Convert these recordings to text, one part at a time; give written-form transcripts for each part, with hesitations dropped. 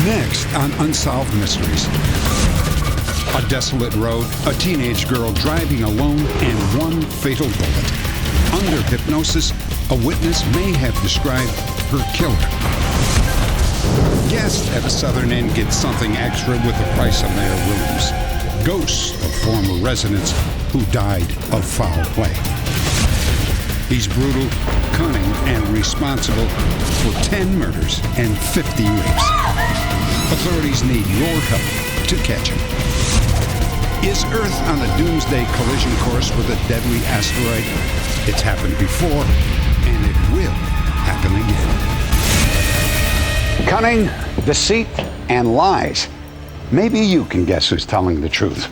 Next on Unsolved Mysteries. A desolate road, a teenage girl driving alone, and one fatal bullet. Under hypnosis, a witness may have described her killer. Guests at a Southern Inn get something extra with the price of their rooms. Ghosts of former residents who died of foul play. He's brutal, cunning, and responsible for 10 murders and 50 rapes. Authorities need your help to catch him. Is Earth on a doomsday collision course with a deadly asteroid? It's happened before, and it will happen again. Cunning, deceit, and lies. Maybe you can guess who's telling the truth.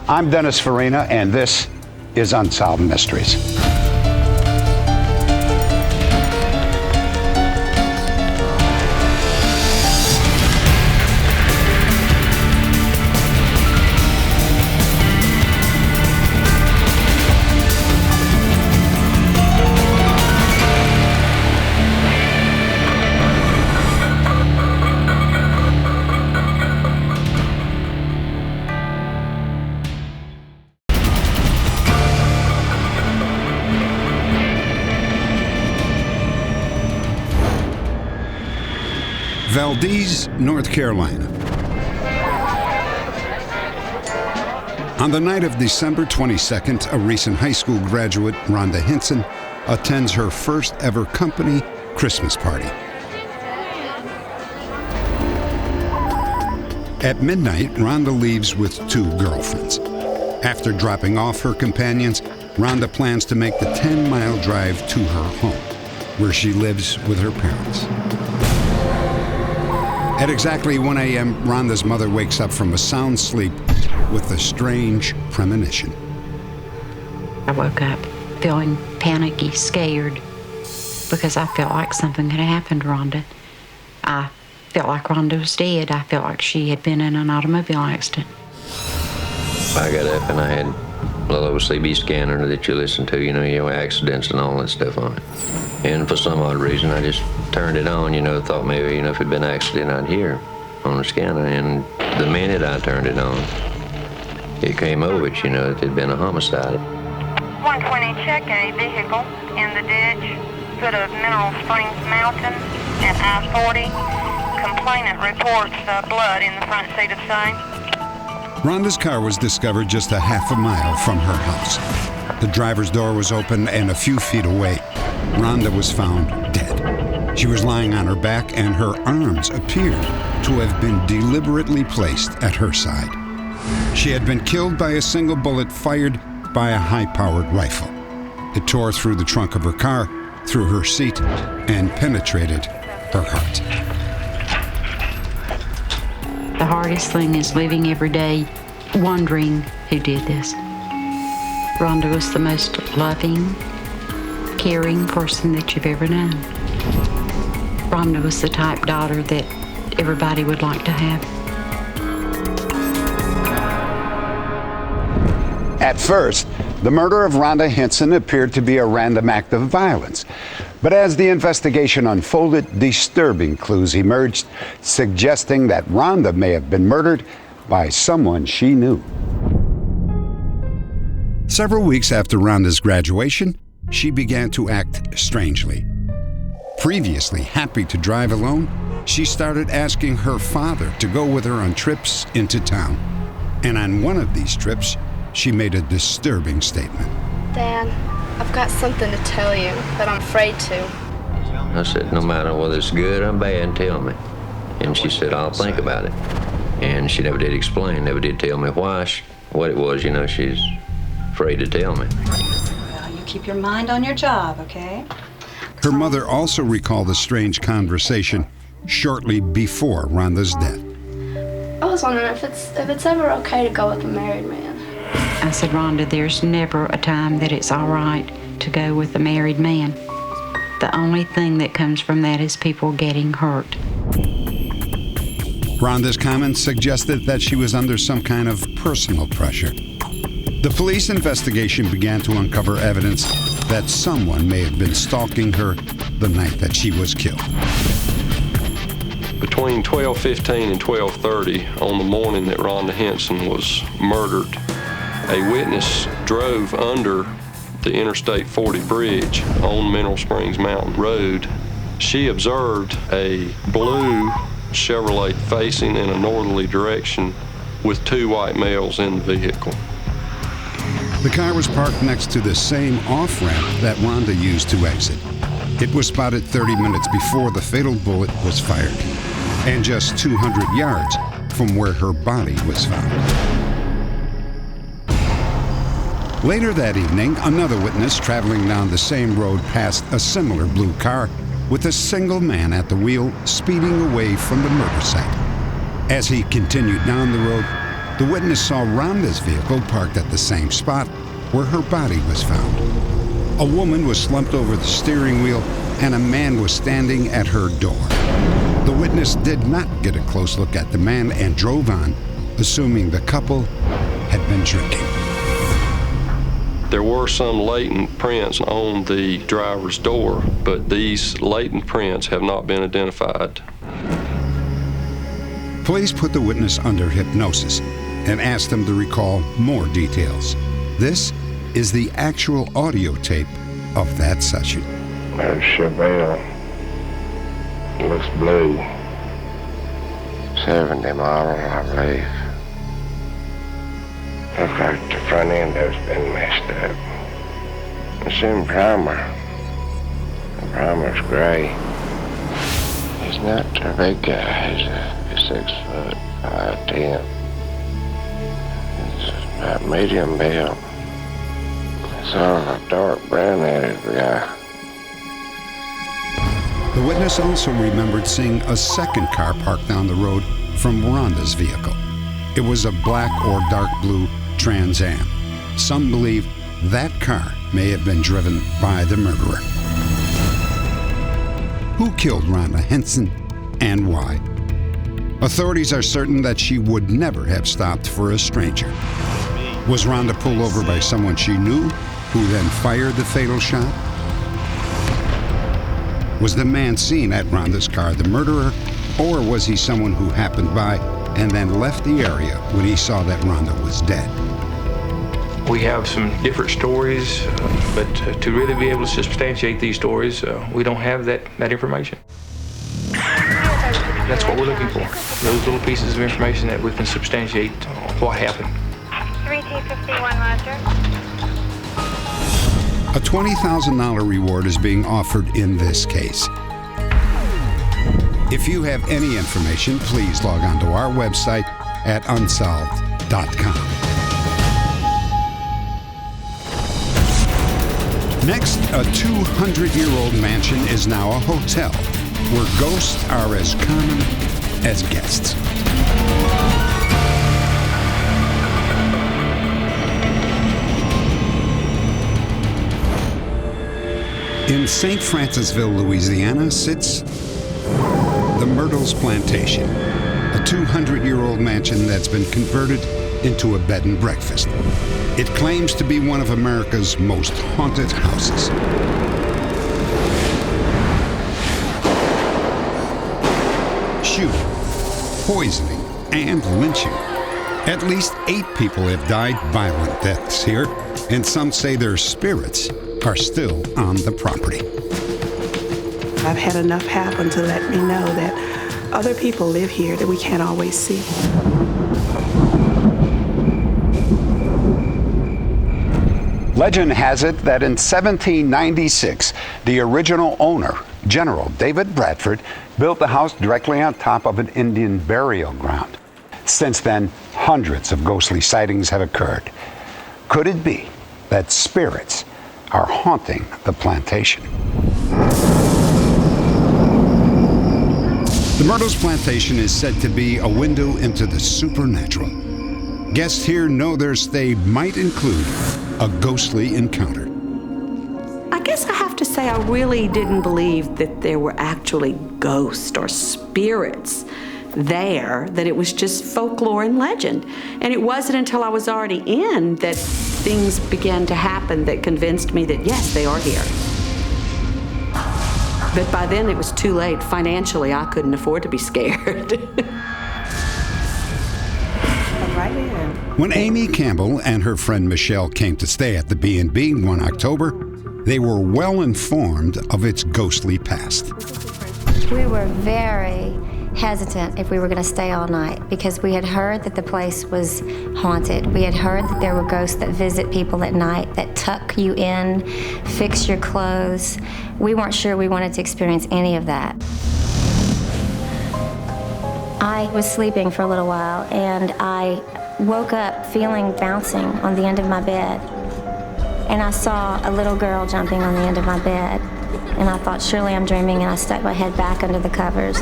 I'm Dennis Farina, and this is Unsolved Mysteries. Valdez, North Carolina. On the night of December 22nd, a recent high school graduate, Rhonda Hinson, attends her first ever company Christmas party. At midnight, Rhonda leaves with two girlfriends. After dropping off her companions, Rhonda plans to make the 10-mile drive to her home, where she lives with her parents. At exactly 1 a.m., Rhonda's mother wakes up from a sound sleep with a strange premonition. I woke up feeling panicky, scared, because I felt like something had happened to Rhonda. I felt like Rhonda was dead. I felt like she had been in an automobile accident. I got up and I had a little CB scanner that you listen to, accidents and all that stuff on it. And for some odd reason, I just turned it on, thought maybe, if it'd been an accident, I'd hear on the scanner. And the minute I turned it on, it came over, that it'd been a homicide. 120, check a vehicle in the ditch, foot of Mineral Springs Mountain at I-40. Complainant reports blood in the front seat of same. Rhonda's car was discovered just a half a mile from her house. The driver's door was open, and a few feet away, Rhonda was found dead. She was lying on her back, and her arms appeared to have been deliberately placed at her side. She had been killed by a single bullet fired by a high-powered rifle. It tore through the trunk of her car, through her seat, and penetrated her heart. The hardest thing is living every day wondering who did this. Rhonda was the most loving, caring person that you've ever known. Rhonda was the type daughter that everybody would like to have. At first, the murder of Rhonda Hinson appeared to be a random act of violence. But as the investigation unfolded, disturbing clues emerged, suggesting that Rhonda may have been murdered by someone she knew. Several weeks after Rhonda's graduation, she began to act strangely. Previously happy to drive alone, she started asking her father to go with her on trips into town. And on one of these trips, she made a disturbing statement. Dad, I've got something to tell you, but I'm afraid to. I said, no matter whether it's good or bad, tell me. And she said, I'll think about it. And she never did explain, never did tell me why, what it was, she's afraid to tell me. Well, you keep your mind on your job, okay? Her mother also recalled a strange conversation shortly before Rhonda's death. I was wondering if it's ever okay to go with a married man. I said, Rhonda, there's never a time that it's all right to go with a married man. The only thing that comes from that is people getting hurt. Rhonda's comments suggested that she was under some kind of personal pressure. The police investigation began to uncover evidence that someone may have been stalking her the night that she was killed. Between 12:15 and 12:30 on the morning that Rhonda Hinson was murdered, a witness drove under the Interstate 40 bridge on Mineral Springs Mountain Road. She observed a blue Chevrolet facing in a northerly direction with two white males in the vehicle. The car was parked next to the same off-ramp that Rhonda used to exit. It was spotted 30 minutes before the fatal bullet was fired, and just 200 yards from where her body was found. Later that evening, another witness traveling down the same road passed a similar blue car with a single man at the wheel speeding away from the murder site. As he continued down the road, the witness saw Rhonda's vehicle parked at the same spot where her body was found. A woman was slumped over the steering wheel and a man was standing at her door. The witness did not get a close look at the man and drove on, assuming the couple had been drinking. There were some latent prints on the driver's door, but these latent prints have not been identified. Police put the witness under hypnosis and asked him to recall more details. This is the actual audio tape of that session. That Chevelle looks blue. 70 model, I believe. Looks like the front end has been messed up. It's in primer. The primer's gray. He's not a big guy. He's 6 foot 5'10". He's about medium build. It's sort of a dark brown-headed guy. The witness also remembered seeing a second car parked down the road from Rhonda's vehicle. It was a black or dark blue Trans Am. Some believe that car may have been driven by the murderer. Who killed Rhonda Hinson and why? Authorities are certain that she would never have stopped for a stranger. Was Rhonda pulled over by someone she knew, who then fired the fatal shot? Was the man seen at Rhonda's car the murderer, or was he someone who happened by and then left the area when he saw that Rhonda was dead? We have some different stories, but to really be able to substantiate these stories, we don't have that information. That's what we're looking for, those little pieces of information that we can substantiate what happened. 3T51, Roger. A $20,000 reward is being offered in this case. If you have any information, please log on to our website at unsolved.com. Next, a 200-year-old mansion is now a hotel, where ghosts are as common as guests. In St. Francisville, Louisiana, sits the Myrtles Plantation, a 200-year-old mansion that's been converted into a bed and breakfast. It claims to be one of America's most haunted houses. Shooting, poisoning, and lynching. At least 8 people have died violent deaths here, and some say their spirits are still on the property. I've had enough happen to let me know that other people live here that we can't always see. Legend has it that in 1796, the original owner, General David Bradford, built the house directly on top of an Indian burial ground. Since then, hundreds of ghostly sightings have occurred. Could it be that spirits are haunting the plantation? The Myrtles Plantation is said to be a window into the supernatural. Guests here know their stay might include a ghostly encounter. I guess I have to say I really didn't believe that there were actually ghosts or spirits there, that it was just folklore and legend. And it wasn't until I was already in that things began to happen that convinced me that yes, they are here. But by then it was too late. Financially, I couldn't afford to be scared. Right in. When Amy Campbell and her friend Michelle came to stay at the B&B one October, they were well informed of its ghostly past. We were very hesitant if we were going to stay all night because we had heard that the place was haunted. We had heard that there were ghosts that visit people at night, that tuck you in, fix your clothes. We weren't sure we wanted to experience any of that. I was sleeping for a little while and I woke up feeling bouncing on the end of my bed. And I saw a little girl jumping on the end of my bed. And I thought, surely I'm dreaming, and I stuck my head back under the covers.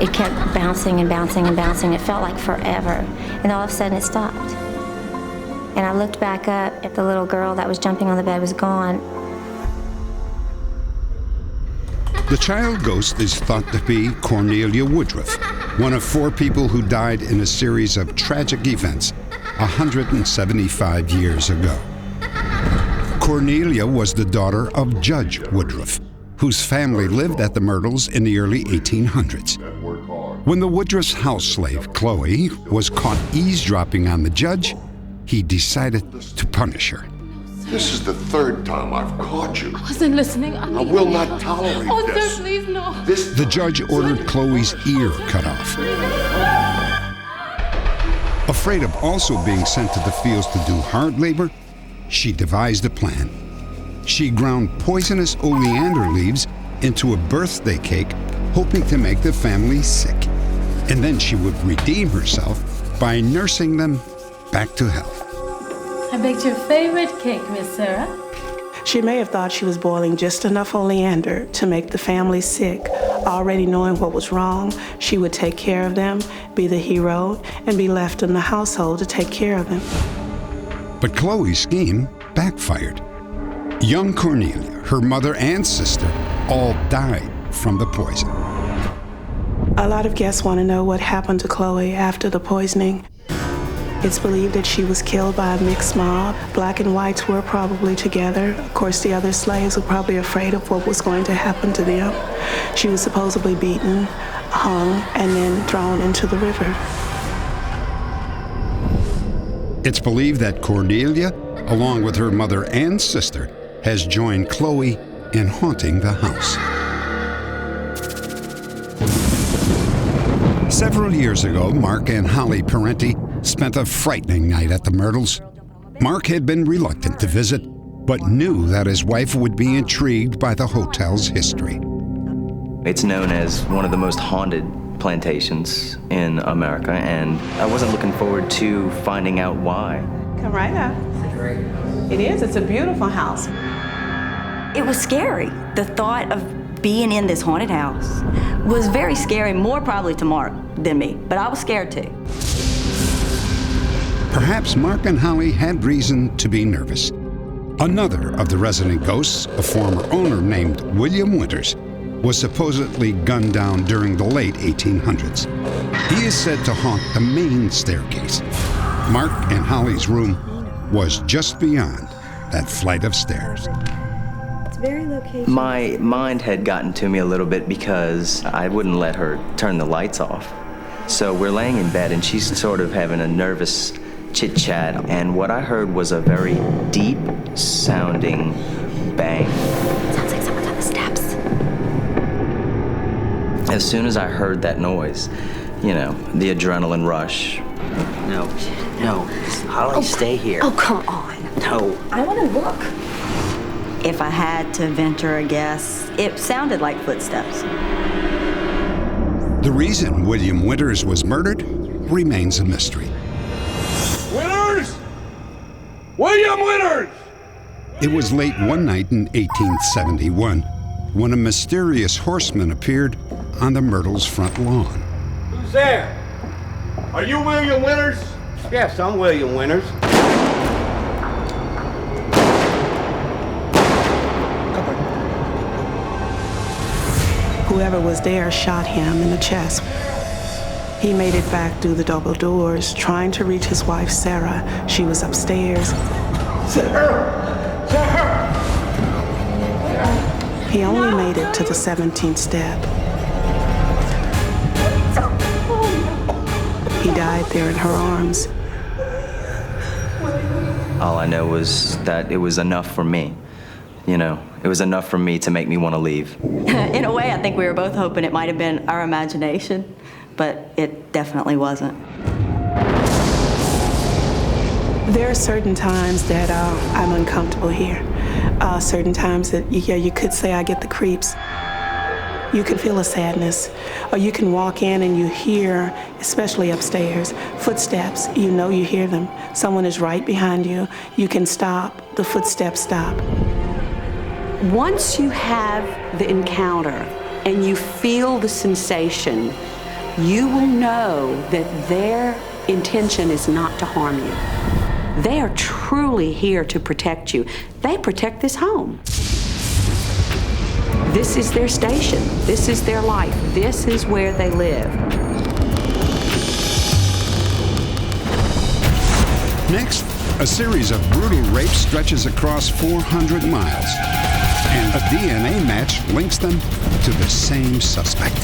It kept bouncing and bouncing and bouncing. It felt like forever. And all of a sudden it stopped. And I looked back up at the little girl that was jumping on the bed was gone. The child ghost is thought to be Cornelia Woodruff, one of 4 people who died in a series of tragic events 175 years ago. Cornelia was the daughter of Judge Woodruff, whose family lived at the Myrtles in the early 1800s. When the Woodruff's house slave, Chloe, was caught eavesdropping on the judge, he decided to punish her. This is the 3rd time I've caught you. I wasn't listening. I will not tolerate this. Sir, please, no. The judge ordered Chloe's ear cut off. Afraid of also being sent to the fields to do hard labor, she devised a plan. She ground poisonous oleander leaves into a birthday cake, hoping to make the family sick. And then she would redeem herself by nursing them back to health. I baked your favorite cake, Miss Sarah. She may have thought she was boiling just enough oleander to make the family sick. Already knowing what was wrong, she would take care of them, be the hero, and be left in the household to take care of them. But Chloe's scheme backfired. Young Cornelia, her mother and sister, all died from the poison. A lot of guests want to know what happened to Chloe after the poisoning. It's believed that she was killed by a mixed mob. Black and whites were probably together. Of course, the other slaves were probably afraid of what was going to happen to them. She was supposedly beaten, hung, and then thrown into the river. It's believed that Cornelia, along with her mother and sister, has joined Chloe in haunting the house. Several years ago, Mark and Holly Parenti spent a frightening night at the Myrtles. Mark had been reluctant to visit, but knew that his wife would be intrigued by the hotel's history. It's known as one of the most haunted plantations in America, and I wasn't looking forward to finding out why. Come right up. It is. It's a beautiful house. It was scary. The thought of being in this haunted house was very scary, more probably to Mark than me, but I was scared too. Perhaps Mark and Holly had reason to be nervous. Another of the resident ghosts, a former owner named William Winters, was supposedly gunned down during the late 1800s. He is said to haunt the main staircase. Mark and Holly's room was just beyond that flight of stairs. My mind had gotten to me a little bit because I wouldn't let her turn the lights off. So we're laying in bed and she's sort of having a nervous chit-chat, and what I heard was a very deep sounding bang. Sounds like someone's on the steps. As soon as I heard that noise, you know, the adrenaline rush. No, Holly, stay here. Oh, come on. No. I want to look. If I had to venture a guess, it sounded like footsteps. The reason William Winters was murdered remains a mystery. Winters! William Winters! It was late one night in 1871 when a mysterious horseman appeared on the Myrtles' front lawn. Who's there? Are you William Winters? Yes, I'm William Winters. Whoever was there shot him in the chest. He made it back through the double doors, trying to reach his wife, Sarah. She was upstairs. Sarah! He only made it to the 17th step. He died there in her arms. All I know was that it was enough for me. You know, it was enough for me to make me want to leave. In a way, I think we were both hoping it might have been our imagination, but it definitely wasn't. There are certain times that I'm uncomfortable here. Certain times that, you could say I get the creeps. You can feel a sadness, or you can walk in and you hear, especially upstairs, footsteps. You know you hear them. Someone is right behind you. You can stop. The footsteps stop. Once you have the encounter and you feel the sensation, you will know that their intention is not to harm you. They are truly here to protect you. They protect this home. This is their station. This is their life. This is where they live. Next, a series of brutal rapes stretches across 400 miles, and a DNA match links them to the same suspect.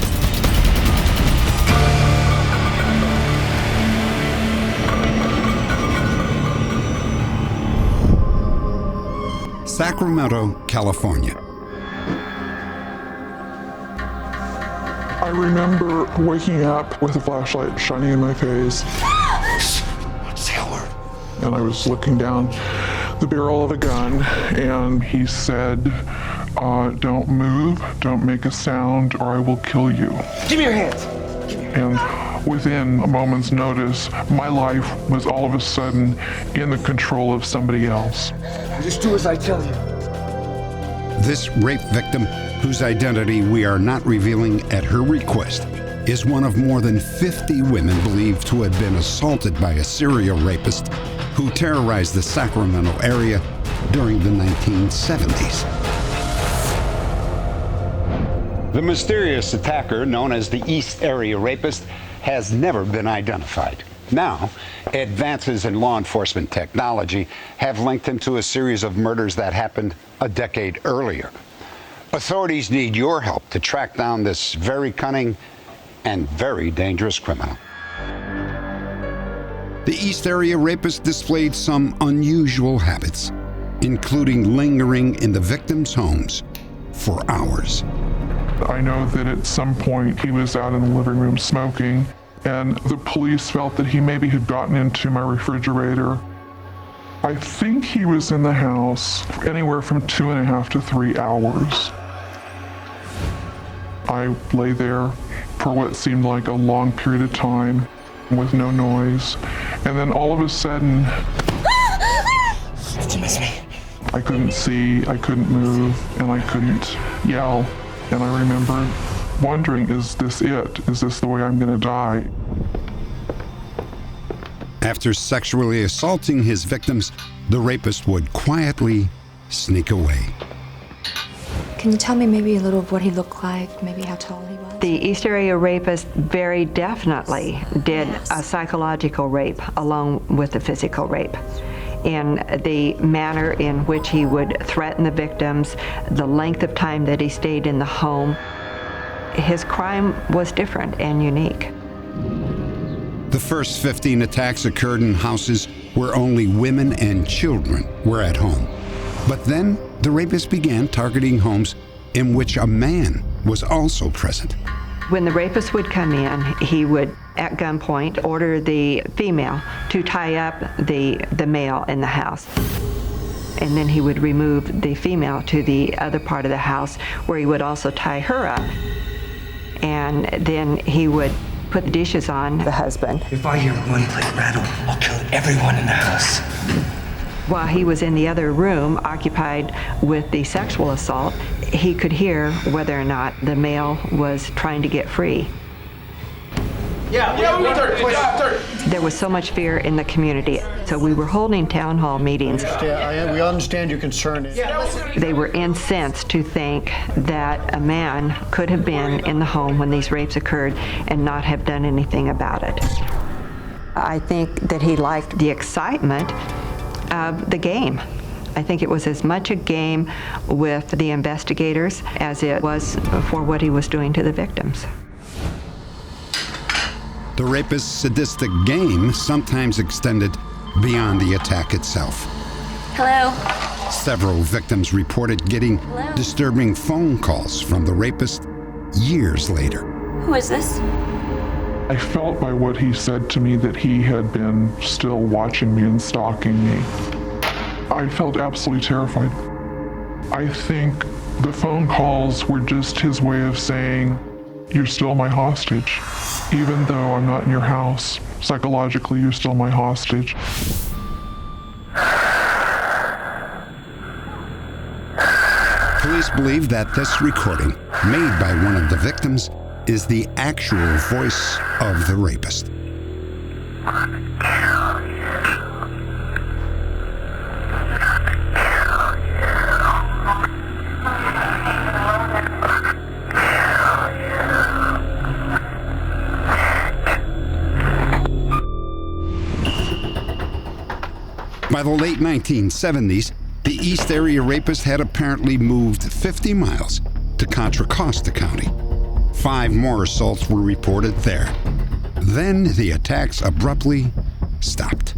Sacramento, California. I remember waking up with a flashlight shining in my face. What's that word? And I was looking down the barrel of a gun, and he said, don't move, don't make a sound, or I will kill you. Give me your hands. And within a moment's notice, my life was all of a sudden in the control of somebody else. Just do as I tell you. This rape victim, whose identity we are not revealing at her request, is one of more than 50 women believed to have been assaulted by a serial rapist who terrorized the Sacramento area during the 1970s. The mysterious attacker, known as the East Area Rapist, has never been identified. Now, advances in law enforcement technology have linked him to a series of murders that happened a decade earlier. Authorities need your help to track down this very cunning and very dangerous criminal. The East Area Rapist displayed some unusual habits, including lingering in the victims' homes for hours. I know that at some point he was out in the living room smoking, and the police felt that he maybe had gotten into my refrigerator. I think he was in the house anywhere from 2.5 to 3 hours. I lay there for what seemed like a long period of time with no noise, and then all of a sudden, Did you miss me? I couldn't see, I couldn't move, and I couldn't yell. And I remember wondering, is this it? Is this the way I'm gonna die? After sexually assaulting his victims, the rapist would quietly sneak away. Can you tell me maybe a little of what he looked like, maybe how tall he was? The East Area Rapist very definitely did a psychological rape along with the physical rape. In the manner in which he would threaten the victims, the length of time that he stayed in the home, his crime was different and unique. The first 15 attacks occurred in houses where only women and children were at home. But then the rapist began targeting homes in which a man was also present. When the rapist would come in, he would, at gunpoint, order the female to tie up the male in the house. And then he would remove the female to the other part of the house where he would also tie her up. And then he would put the dishes on the husband. If I hear one plate rattle, I'll kill everyone in the house. While he was in the other room, occupied with the sexual assault, he could hear whether or not the male was trying to get free. There was so much fear in the community, so we were holding town hall meetings. We understand your concern. They were incensed to think that a man could have been in the home when these rapes occurred and not have done anything about it. I think that he liked the excitement of the game, I think it was as much a game with the investigators as it was for what he was doing to the victims. The rapist's sadistic game sometimes extended beyond the attack itself. Hello? Several victims reported getting disturbing phone calls from the rapist years later. Who is this? I felt by what he said to me that he had been still watching me and stalking me. I felt absolutely terrified. I think the phone calls were just his way of saying, "You're still my hostage. Even though I'm not in your house, psychologically you're still my hostage." Police believe that this recording, made by one of the victims, is the actual voice of the rapist. By the late 1970s, the East Area Rapist had apparently moved 50 miles to Contra Costa County. 5 more assaults were reported there. Then the attacks abruptly stopped.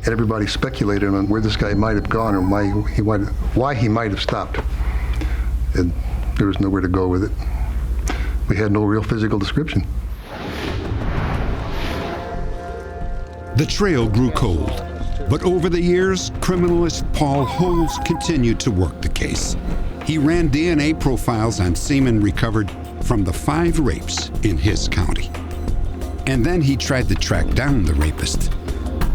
Everybody speculated on where this guy might have gone and why he might have stopped. And there was nowhere to go with it. We had no real physical description. The trail grew cold, but over the years, criminalist Paul Holes continued to work the case. He ran DNA profiles on semen recovered from the 5 rapes in his county. And then he tried to track down the rapist.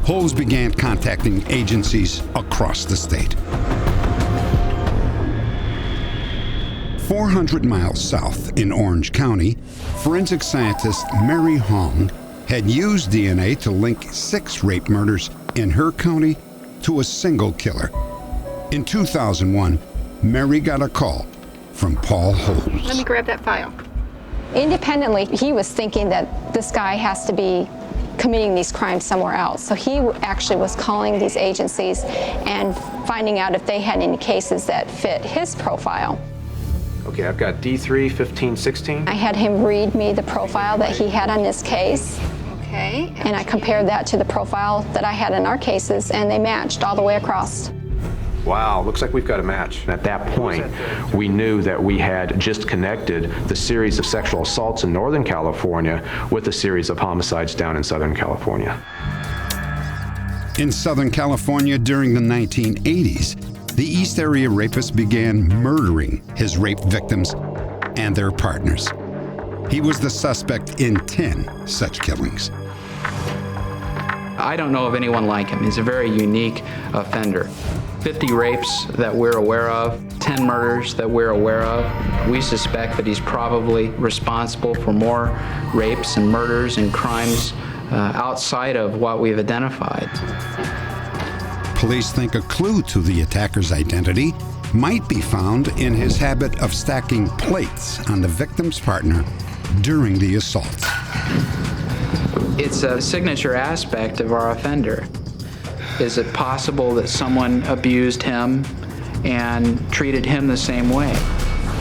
Holes began contacting agencies across the state. 400 miles south in Orange County, forensic scientist Mary Hong had used DNA to link 6 rape murders in her county to a single killer. In 2001, Mary got a call from Paul Holes. Let me grab that file. Independently, he was thinking that this guy has to be committing these crimes somewhere else. So he actually was calling these agencies and finding out if they had any cases that fit his profile. Okay, I've got D3, 15, 16. I had him read me the profile that he had on this case. Okay. And I compared that to the profile that I had in our cases, and they matched all the way across. Wow, looks like we've got a match. At that point, we knew that we had just connected the series of sexual assaults in Northern California with a series of homicides down in Southern California. In Southern California during the 1980s, the East Area Rapist began murdering his rape victims and their partners. He was the suspect in 10 such killings. I don't know of anyone like him. He's a very unique offender. 50 rapes that we're aware of, 10 murders that we're aware of. We suspect that he's probably responsible for more rapes and murders and crimes outside of what we've identified. Police think a clue to the attacker's identity might be found in his habit of stacking plates on the victim's partner during the assaults. It's a signature aspect of our offender. Is it possible that someone abused him and treated him the same way?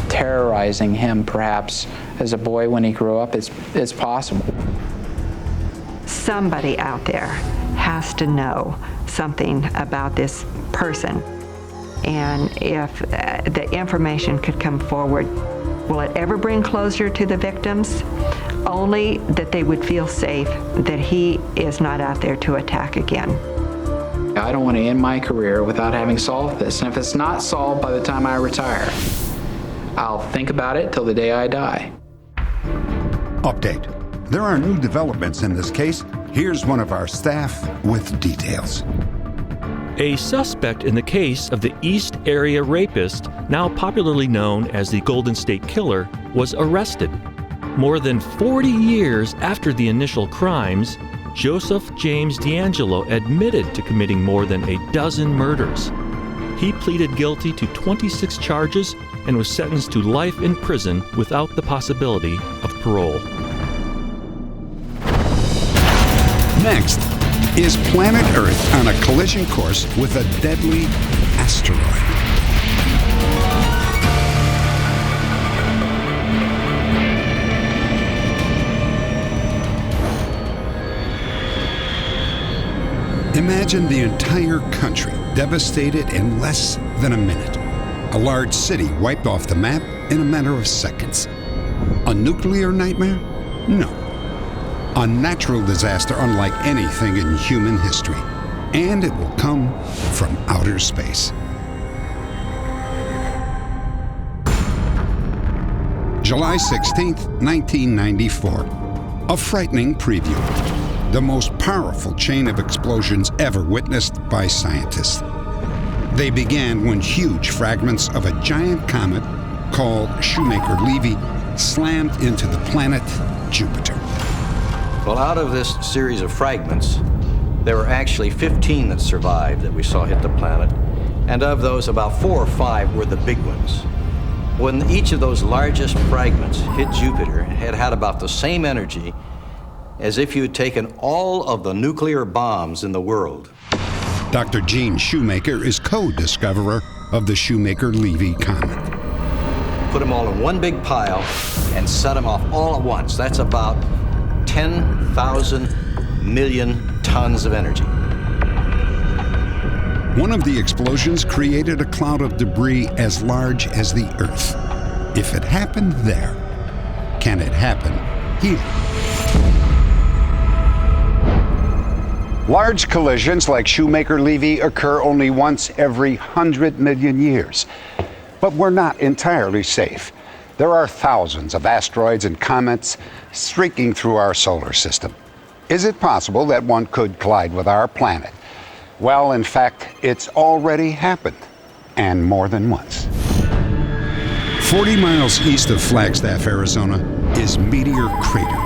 Terrorizing him, perhaps, as a boy when he grew up, it's possible. Somebody out there has to know something about this person. And if the information could come forward, will it ever bring closure to the victims? Only that they would feel safe that he is not out there to attack again. I don't want to end my career without having solved this. And if it's not solved by the time I retire, I'll think about it till the day I die. Update. There are new developments in this case. Here's one of our staff with details. A suspect in the case of the East Area Rapist, now popularly known as the Golden State Killer, was arrested. More than 40 years after the initial crimes, Joseph James D'Angelo admitted to committing more than a dozen murders. He pleaded guilty to 26 charges and was sentenced to life in prison without the possibility of parole. Next, Is planet Earth on a collision course with a deadly asteroid? Imagine the entire country devastated in less than a minute. A large city wiped off the map in a matter of seconds. A nuclear nightmare? No. A natural disaster unlike anything in human history. And it will come from outer space. July 16th, 1994. A frightening preview. The most powerful chain of explosions ever witnessed by scientists. They began when huge fragments of a giant comet called Shoemaker-Levy slammed into the planet Jupiter. Well, out of this series of fragments, there were actually 15 that survived that we saw hit the planet, and of those, about 4 or 5 were the big ones. When each of those largest fragments hit Jupiter, it had about the same energy as if you had taken all of the nuclear bombs in the world. Dr. Gene Shoemaker is co-discoverer of the Shoemaker-Levy comet. Put them all in one big pile and set them off all at once. That's about 10,000 million tons of energy. One of the explosions created a cloud of debris as large as the Earth. If it happened there, can it happen here? Large collisions like Shoemaker-Levy occur only once every 100 million years. But we're not entirely safe. There are thousands of asteroids and comets streaking through our solar system. Is it possible that one could collide with our planet? Well, in fact, it's already happened, and more than once. 40 miles east of Flagstaff, Arizona, is Meteor Crater.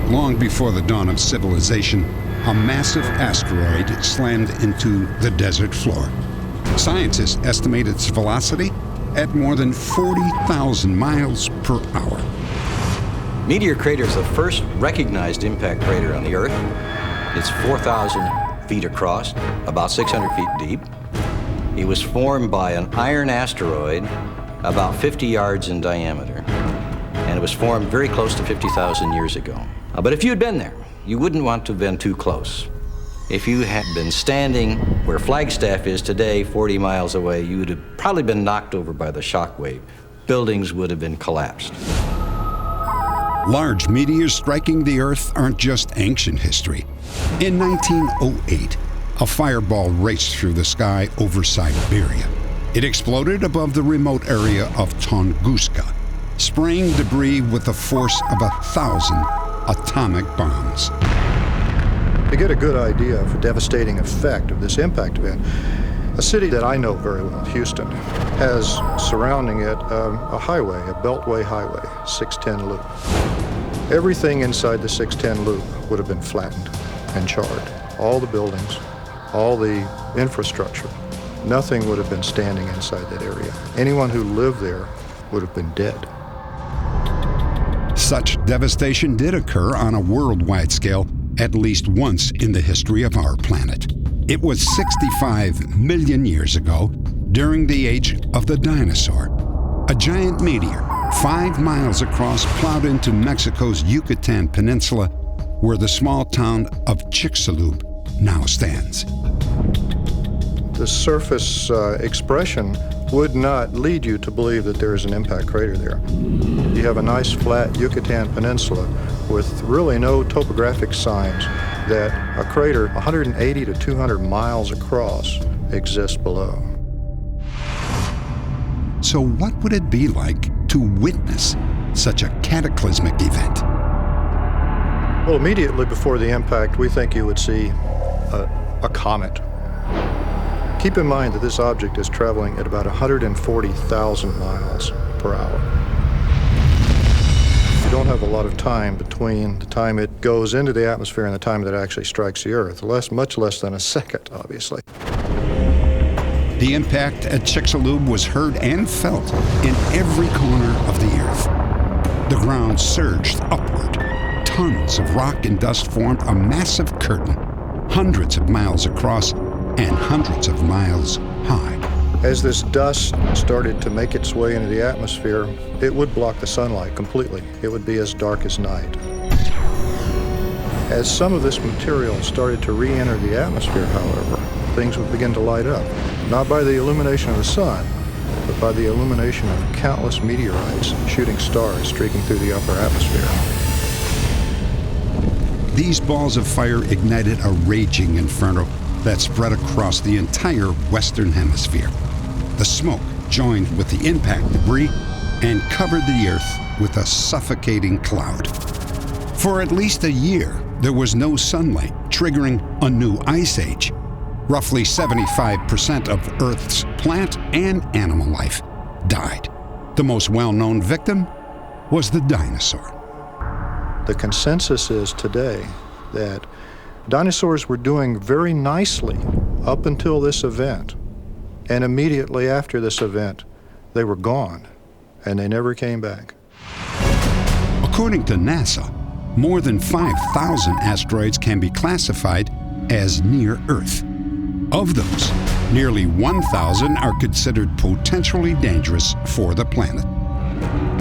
Long before the dawn of civilization, a massive asteroid slammed into the desert floor. Scientists estimate its velocity at more than 40,000 miles per hour. Meteor Crater is the first recognized impact crater on the Earth. It's 4,000 feet across, about 600 feet deep. It was formed by an iron asteroid about 50 yards in diameter, and it was formed very close to 50,000 years ago. But if you had been there, you wouldn't want to have been too close. If you had been standing where Flagstaff is today, 40 miles away, you would have probably been knocked over by the shock wave. Buildings would have been collapsed. Large meteors striking the Earth aren't just ancient history. In 1908, a fireball raced through the sky over Siberia. It exploded above the remote area of Tunguska, spraying debris with the force of 1,000 atomic bombs. To get a good idea of the devastating effect of this impact event, a city that I know very well, Houston, has surrounding it a highway, a beltway highway, 610 loop. Everything inside the 610 loop would have been flattened and charred. All the buildings, all the infrastructure, nothing would have been standing inside that area. Anyone who lived there would have been dead. Such devastation did occur on a worldwide scale at least once in the history of our planet. It was 65 million years ago, during the age of the dinosaur. A giant meteor, 5 miles across, plowed into Mexico's Yucatan Peninsula, where the small town of Chicxulub now stands. The surface expression would not lead you to believe that there is an impact crater there. You have a nice flat Yucatan Peninsula with really no topographic signs that a crater 180 to 200 miles across exists below. So what would it be like to witness such a cataclysmic event? Well, immediately before the impact, we think you would see a comet. Keep in mind that this object is traveling at about 140,000 miles per hour. You don't have a lot of time between the time it goes into the atmosphere and the time that it actually strikes the Earth. Much less than a second, obviously. The impact at Chicxulub was heard and felt in every corner of the Earth. The ground surged upward, tons of rock and dust formed a massive curtain, hundreds of miles across and hundreds of miles high. As this dust started to make its way into the atmosphere, it would block the sunlight completely. It would be as dark as night. As some of this material started to re-enter the atmosphere, however, things would begin to light up, not by the illumination of the sun, but by the illumination of countless meteorites, shooting stars streaking through the upper atmosphere. These balls of fire ignited a raging inferno that spread across the entire Western Hemisphere. The smoke joined with the impact debris and covered the Earth with a suffocating cloud. For at least a year, there was no sunlight, triggering a new ice age. Roughly 75% of Earth's plant and animal life died. The most well-known victim was the dinosaur. The consensus is today that dinosaurs were doing very nicely up until this event. And immediately after this event, they were gone, and they never came back. According to NASA, more than 5,000 asteroids can be classified as near Earth. Of those, nearly 1,000 are considered potentially dangerous for the planet.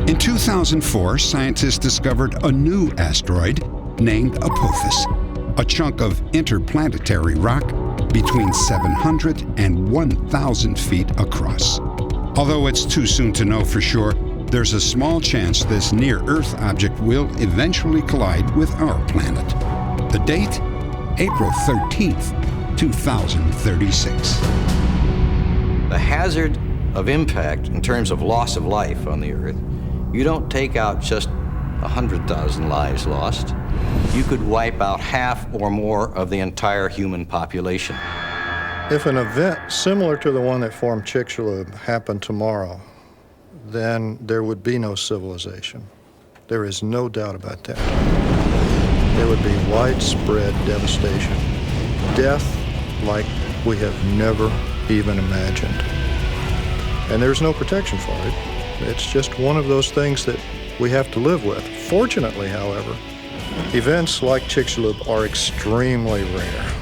In 2004, scientists discovered a new asteroid named Apophis, a chunk of interplanetary rock between 700 and 1,000 feet across. Although it's too soon to know for sure, there's a small chance this near-Earth object will eventually collide with our planet. The date? April 13th, 2036. The hazard of impact in terms of loss of life on the Earth, you don't take out just 100,000 lives lost. You could wipe out half or more of the entire human population. If an event similar to the one that formed Chicxulub happened tomorrow, then there would be no civilization. There is no doubt about that. There would be widespread devastation, death like we have never even imagined. And there's no protection for it. It's just one of those things that we have to live with. Fortunately, however, events like Chicxulub are extremely rare.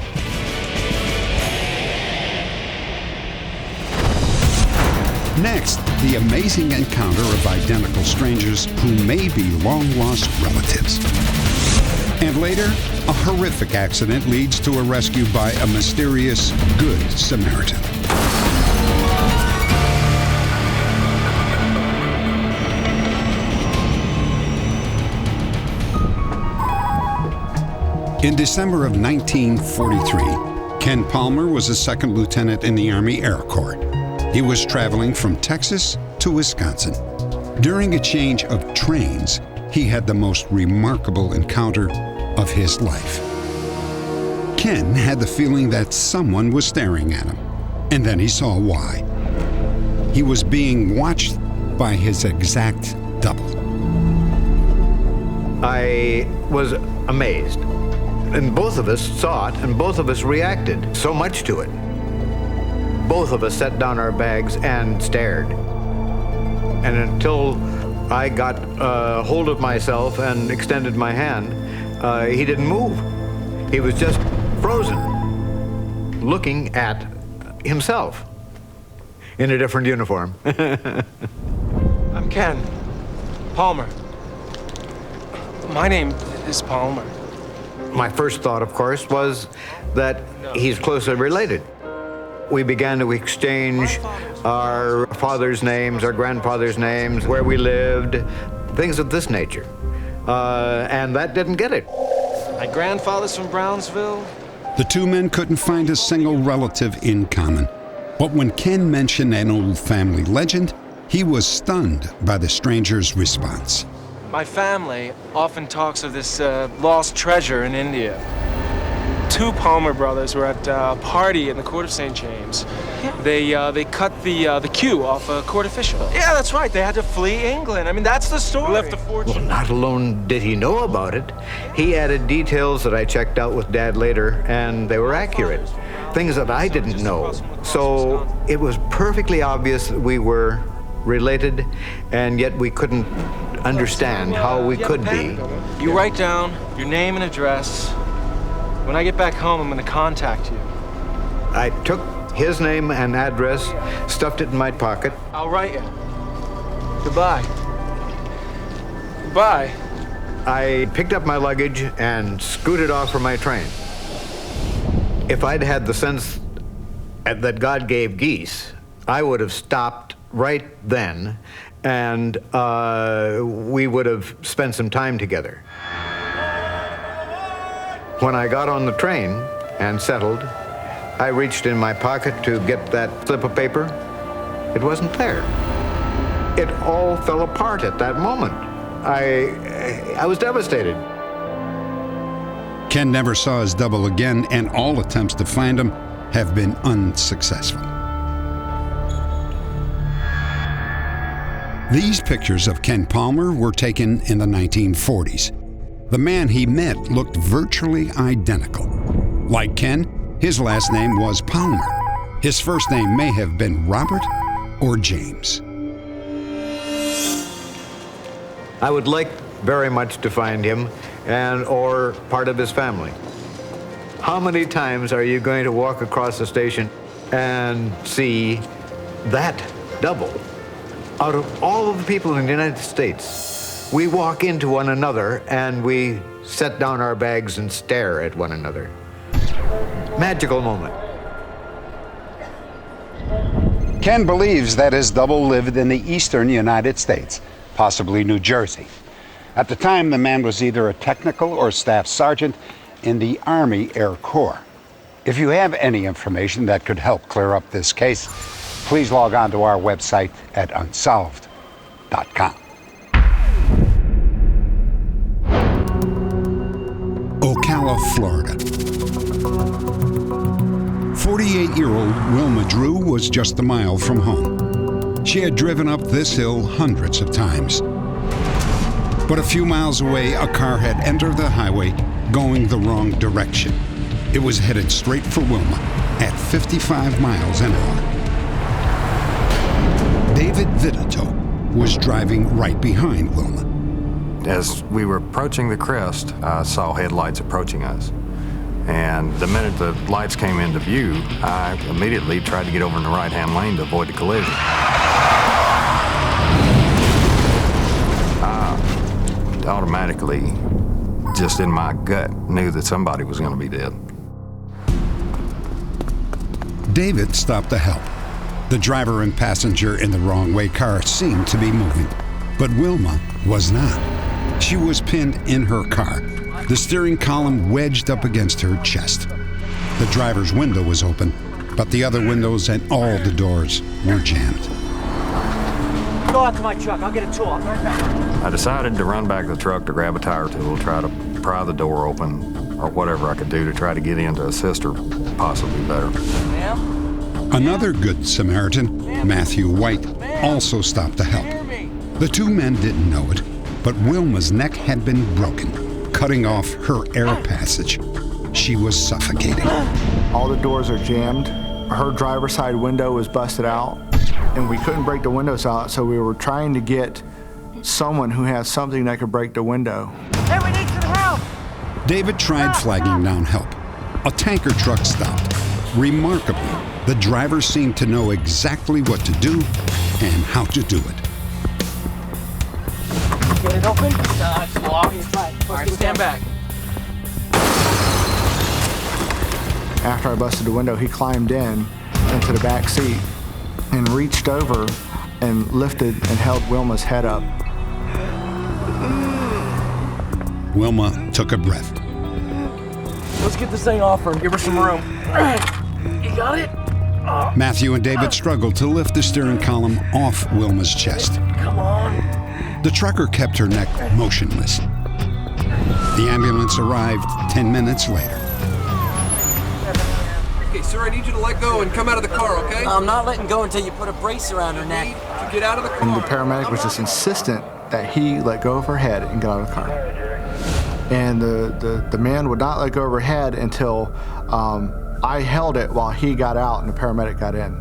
Next, the amazing encounter of identical strangers who may be long-lost relatives. And later, a horrific accident leads to a rescue by a mysterious Good Samaritan. In December of 1943, Ken Palmer was a second lieutenant in the Army Air Corps. He was traveling from Texas to Wisconsin. During a change of trains, he had the most remarkable encounter of his life. Ken had the feeling that someone was staring at him, and then he saw why. He was being watched by his exact double. I was amazed. And both of us saw it, and both of us reacted so much to it. Both of us set down our bags and stared. And until I got hold of myself and extended my hand, he didn't move. He was just frozen, looking at himself in a different uniform. I'm Ken Palmer. My name is Palmer. My first thought, of course, was that he's closely related. We began to exchange our father's names, our grandfather's names, where we lived, things of this nature. And that didn't get it. My grandfather's from Brownsville. The two men couldn't find a single relative in common. But when Ken mentioned an old family legend, he was stunned by the stranger's response. My family often talks of this lost treasure in India. Two Palmer brothers were at a party in the court of St. James. They cut the queue off a court official. Yeah, that's right. They had to flee England. I mean, that's the story. They left a fortune. Well, not alone did he know about it, he added details that I checked out with Dad later, and they were accurate. Things that I didn't know. So it was perfectly obvious that we were related, and yet we couldn't understand how we could be. You write down your name and address. When I get back home, I'm going to contact you. I took his name and address, stuffed it in my pocket. I'll write you. Goodbye. Goodbye. I picked up my luggage and scooted off for my train. If I'd had the sense that God gave geese, I would have stopped right then, and we would have spent some time together. When I got on the train and settled, I reached in my pocket to get that slip of paper. It wasn't there. It all fell apart at that moment. I was devastated. Ken never saw his double again, and all attempts to find him have been unsuccessful. These pictures of Ken Palmer were taken in the 1940s. The man he met looked virtually identical. Like Ken, his last name was Palmer. His first name may have been Robert or James. I would like very much to find him or part of his family. How many times are you going to walk across the station and see that double? Out of all of the people in the United States, we walk into one another and we set down our bags and stare at one another. Magical moment. Ken believes that his double lived in the eastern United States, possibly New Jersey. At the time, the man was either a technical or staff sergeant in the Army Air Corps. If you have any information that could help clear up this case, please log on to our website at unsolved.com. Ocala, Florida. 48-year-old Wilma Drew was just a mile from home. She had driven up this hill hundreds of times. But a few miles away, a car had entered the highway going the wrong direction. It was headed straight for Wilma at 55 miles an hour. David Vitito was driving right behind Wilma. As we were approaching the crest, I saw headlights approaching us. And the minute the lights came into view, I immediately tried to get over in the right-hand lane to avoid the collision. I automatically, just in my gut, knew that somebody was going to be dead. David stopped to help. The driver and passenger in the wrong-way car seemed to be moving, but Wilma was not. She was pinned in her car, the steering column wedged up against her chest. The driver's window was open, but the other windows and all the doors were jammed. Go out to my truck. I'll get a tool. I'll be right back. I decided to run back to the truck to grab a tire tool, try to pry the door open, or whatever I could do to try to get in to assist her possibly better. Another good Samaritan, Matthew White, also stopped to help. The two men didn't know it, but Wilma's neck had been broken, cutting off her air passage. She was suffocating. All the doors are jammed. Her driver's side window was busted out, and we couldn't break the windows out, so we were trying to get someone who has something that could break the window. Hey, we need some help! David tried flagging down help. A tanker truck stopped. Remarkably, the driver seemed to know exactly what to do and how to do it. Get it open? It's locked. All right, stand back. After I busted the window, he climbed into the back seat and reached over and lifted and held Wilma's head up. Wilma took a breath. Let's get this thing off her and give her some room. You got it? Matthew and David struggled to lift the steering column off Wilma's chest. Come on. The trucker kept her neck motionless. The ambulance arrived 10 minutes later. Okay, sir, I need you to let go and come out of the car, okay? I'm not letting go until you put a brace around her neck. To get out of the car. And the paramedic was just insistent that he let go of her head and get out of the car. And the man would not let go of her head until I held it while he got out and the paramedic got in.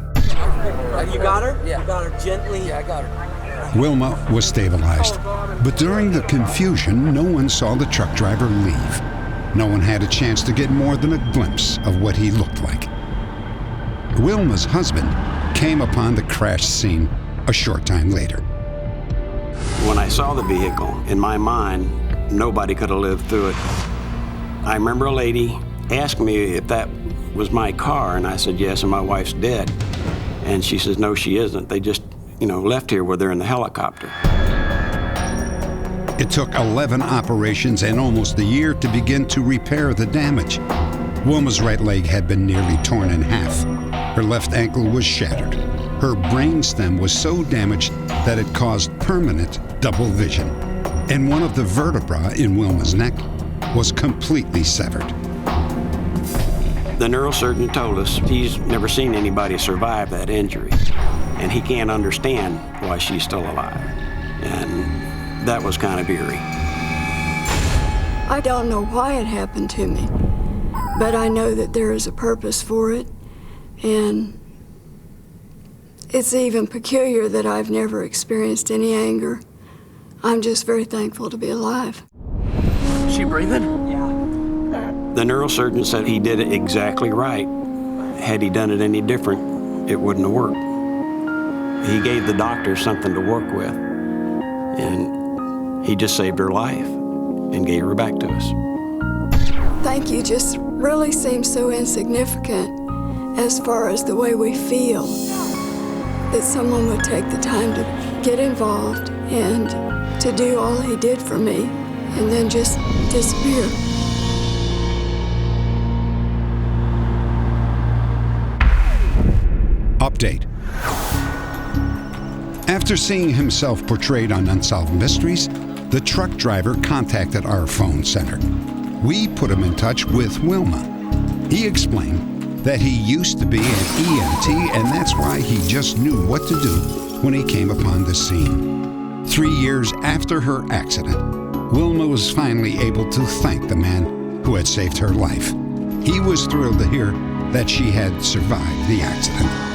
You got her? Yeah. You got her gently? Yeah, I got her. Wilma was stabilized, but during the confusion, no one saw the truck driver leave. No one had a chance to get more than a glimpse of what he looked like. Wilma's husband came upon the crash scene a short time later. When I saw the vehicle, in my mind, nobody could have lived through it. I remember a lady asked me if that was my car, and I said yes, and my wife's dead. And she says, no, she isn't. They just, left here where they're in the helicopter. It took 11 operations and almost a year to begin to repair the damage. Wilma's right leg had been nearly torn in half. Her left ankle was shattered. Her brainstem was so damaged that it caused permanent double vision. And one of the vertebrae in Wilma's neck was completely severed. The neurosurgeon told us he's never seen anybody survive that injury, and he can't understand why she's still alive. And that was kind of eerie. I don't know why it happened to me, but I know that there is a purpose for it, and it's even peculiar that I've never experienced any anger. I'm just very thankful to be alive. Is she breathing? The neurosurgeon said he did it exactly right. Had he done it any different, it wouldn't have worked. He gave the doctor something to work with, and he just saved her life and gave her back to us. Thank you just really seems so insignificant as far as the way we feel, that someone would take the time to get involved and to do all he did for me and then just disappear. Update. After seeing himself portrayed on Unsolved Mysteries, the truck driver contacted our phone center. We put him in touch with Wilma. He explained that he used to be an EMT, and that's why he just knew what to do when he came upon the scene. 3 years after her accident, Wilma was finally able to thank the man who had saved her life. He was thrilled to hear that she had survived the accident.